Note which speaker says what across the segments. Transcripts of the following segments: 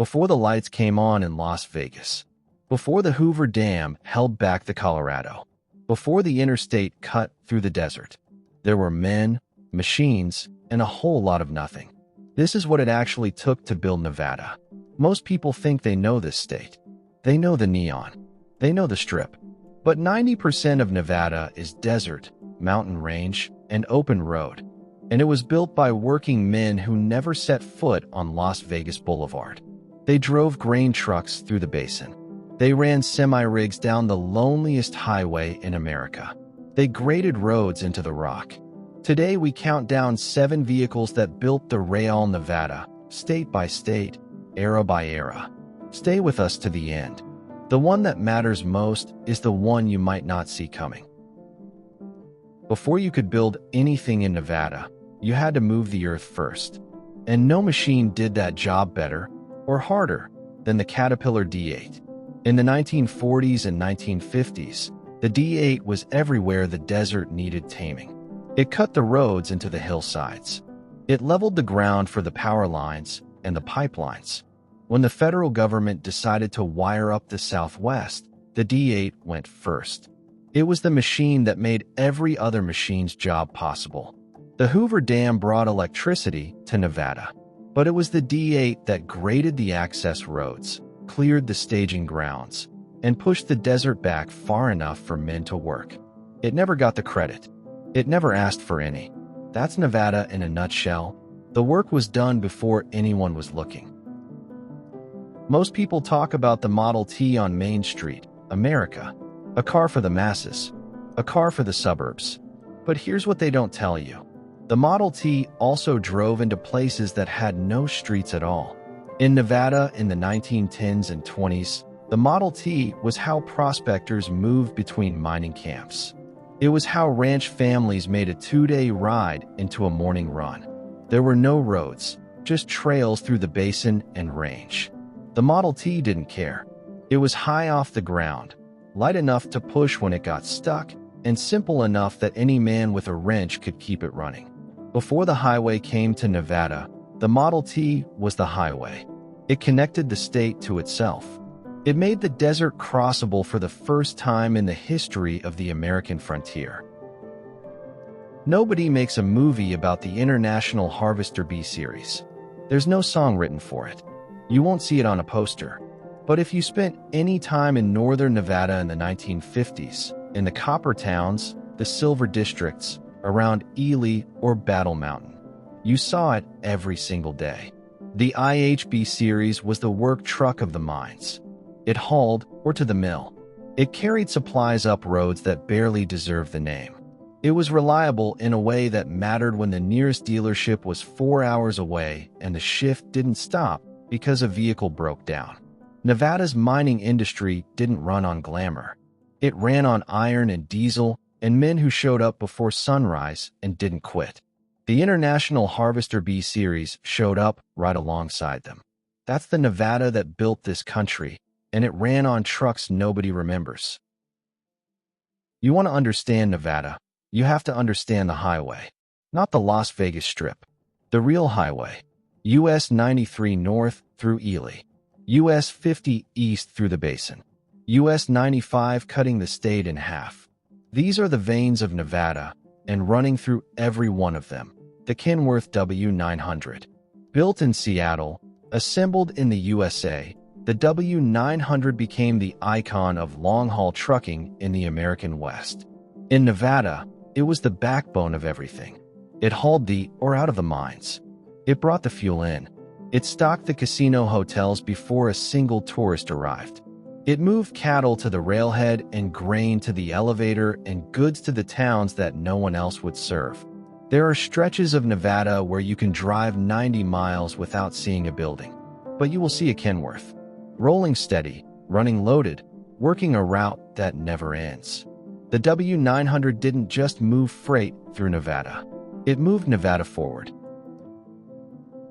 Speaker 1: before the lights came on in Las Vegas, before the Hoover Dam held back the Colorado, before the interstate cut through the desert. There were men, machines, and a whole lot of nothing. This is what it actually took to build Nevada. Most people think they know this state. They know the neon. They know the Strip. But 90% of Nevada is desert, mountain range, and open road. And it was built by working men who never set foot on Las Vegas Boulevard. They drove grain trucks through the basin. They ran semi-rigs down the loneliest highway in America. They graded roads into the rock. Today we count down 7 vehicles that built the Real Nevada, state by state, era by era. Stay with us to the end. The one that matters most is the one you might not see coming. Before you could build anything in Nevada, you had to move the earth first. And no machine did that job better or harder than the Caterpillar D8. In the 1940s and 1950s, the D8 was everywhere the desert needed taming. It cut the roads into the hillsides. It leveled the ground for the power lines and the pipelines. When the federal government decided to wire up the Southwest, the D8 went first. It was the machine that made every other machine's job possible. The Hoover Dam brought electricity to Nevada, but it was the D8 that graded the access roads, cleared the staging grounds, and pushed the desert back far enough for men to work. It never got the credit. It never asked for any. That's Nevada in a nutshell. The work was done before anyone was looking. Most people talk about the Model T on Main Street, America. A car for the masses. A car for the suburbs. But here's what they don't tell you. The Model T also drove into places that had no streets at all. In Nevada in the 1910s and 20s, the Model T was how prospectors moved between mining camps. It was how ranch families made a 2-day ride into a morning run. There were no roads, just trails through the basin and range. The Model T didn't care. It was high off the ground, light enough to push when it got stuck, and simple enough that any man with a wrench could keep it running. Before the highway came to Nevada, the Model T was the highway. It connected the state to itself. It made the desert crossable for the first time in the history of the American frontier. Nobody makes a movie about the International Harvester Bee series. There's no song written for it. You won't see it on a poster. But if you spent any time in northern Nevada in the 1950s, in the copper towns, the silver districts, around Ely or Battle Mountain, you saw it every single day. The IHB series was the work truck of the mines. It hauled, or to the mill. It carried supplies up roads that barely deserved the name. It was reliable in a way that mattered when the nearest dealership was 4 hours away and the shift didn't stop because a vehicle broke down. Nevada's mining industry didn't run on glamour. It ran on iron and diesel and men who showed up before sunrise and didn't quit. The International Harvester Bee series showed up right alongside them. That's the Nevada that built this country, and it ran on trucks nobody remembers. You want to understand Nevada, you have to understand the highway, not the Las Vegas Strip. The real highway. US 93 north through Ely. US 50 east through the basin. US 95 cutting the state in half. These are the veins of Nevada, and running through every one of them. The Kenworth W900. Built in Seattle, assembled in the USA, the W900 became the icon of long-haul trucking in the American West. In Nevada, it was the backbone of everything. It hauled or out of the mines. It brought the fuel in. It stocked the casino hotels before a single tourist arrived. It moved cattle to the railhead and grain to the elevator and goods to the towns that no one else would serve. There are stretches of Nevada where you can drive 90 miles without seeing a building, but you will see a Kenworth. Rolling steady, running loaded, working a route that never ends. The W900 didn't just move freight through Nevada. It moved Nevada forward.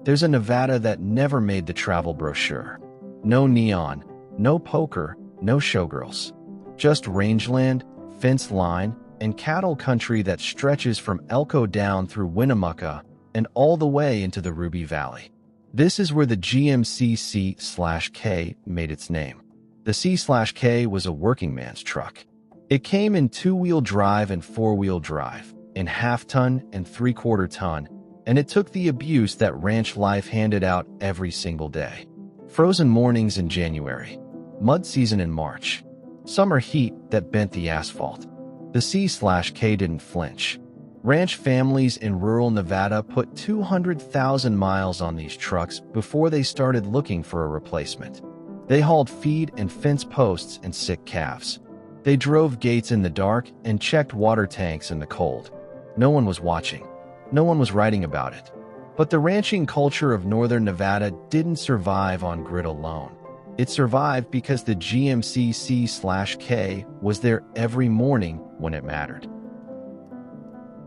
Speaker 1: There's a Nevada that never made the travel brochure. No neon, no poker, no showgirls. Just rangeland, fence line, and cattle country that stretches from Elko down through Winnemucca and all the way into the Ruby Valley. This is where the GMC C/K made its name. The C/K was a working man's truck. It came in two-wheel drive and four-wheel drive, in half-ton and three-quarter-ton, and it took the abuse that ranch life handed out every single day. Frozen mornings in January, mud season in March, summer heat that bent the asphalt. The C/K didn't flinch. Ranch families in rural Nevada put 200,000 miles on these trucks before they started looking for a replacement. They hauled feed and fence posts and sick calves. They drove gates in the dark and checked water tanks in the cold. No one was watching. No one was writing about it. But the ranching culture of northern Nevada didn't survive on grit alone. It survived because the GMC C/K was there every morning when it mattered.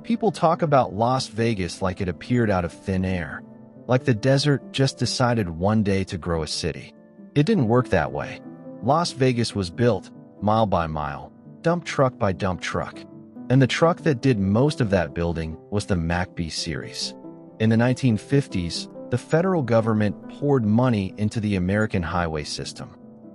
Speaker 1: People talk about Las Vegas like it appeared out of thin air, like the desert just decided one day to grow a city. It didn't work that way. Las Vegas was built, mile by mile, dump truck by dump truck. And the truck that did most of that building was the Mack B series. In the 1950s, the federal government poured money into the American highway system.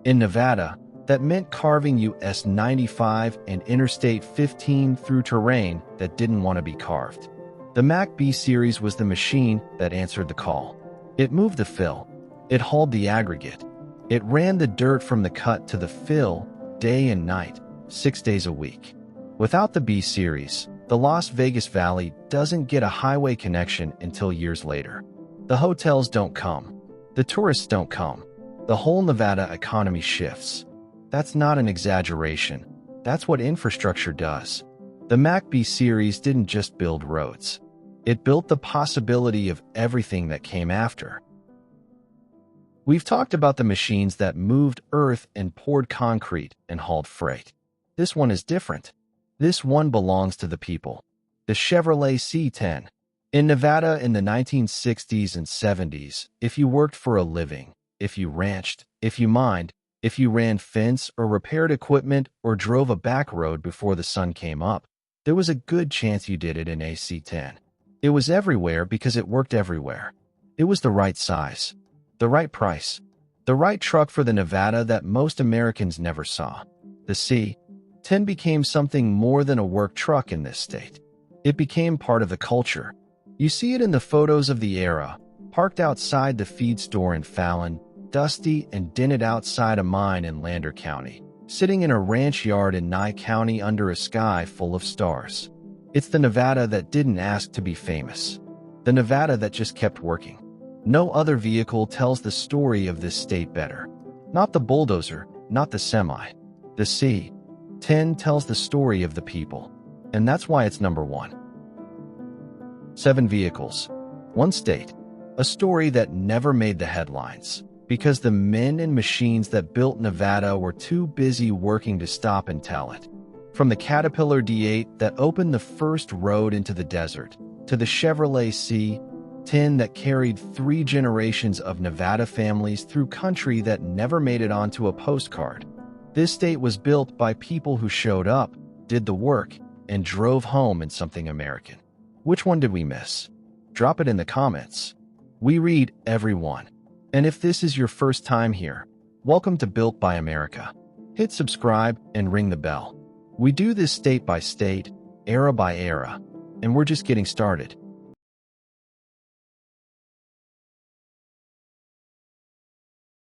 Speaker 1: In Nevada, that meant carving US 95 and Interstate 15 through terrain that didn't want to be carved. The Mack B series was the machine that answered the call. It moved the fill. It hauled the aggregate. It ran the dirt from the cut to the fill day and night, 6 days a week. Without the B series, the Las Vegas Valley doesn't get a highway connection until years later. The hotels don't come. The tourists don't come. The whole Nevada economy shifts. That's not an exaggeration. That's what infrastructure does. The Mack B series didn't just build roads. It built the possibility of everything that came after. We've talked about the machines that moved earth and poured concrete and hauled freight. This one is different. This one belongs to the people. The Chevrolet C10. In Nevada in the 1960s and 70s, if you worked for a living, if you ranched, if you mined, if you ran fence or repaired equipment or drove a back road before the sun came up, there was a good chance you did it in a C10. It was everywhere because it worked everywhere. It was the right size, the right price, the right truck for the Nevada that most Americans never saw. The C10 became something more than a work truck in this state. It became part of the culture. You see it in the photos of the era, parked outside the feed store in Fallon, dusty and dented outside a mine in Lander County, sitting in a ranch yard in Nye County under a sky full of stars. It's the Nevada that didn't ask to be famous. The Nevada that just kept working. No other vehicle tells the story of this state better. Not the bulldozer, not the semi. The C10 tells the story of the people. And that's why it's number one. 7 vehicles. 1 state. A story that never made the headlines. Because the men and machines that built Nevada were too busy working to stop and tell it. From the Caterpillar D8 that opened the first road into the desert, to the Chevrolet C10 that carried 3 generations of Nevada families through country that never made it onto a postcard. This state was built by people who showed up, did the work, and drove home in something American. Which one did we miss? Drop it in the comments. We read every one. And if this is your first time here, welcome to Built by America. Hit subscribe and ring the bell. We do this state by state, era by era, and we're just getting started.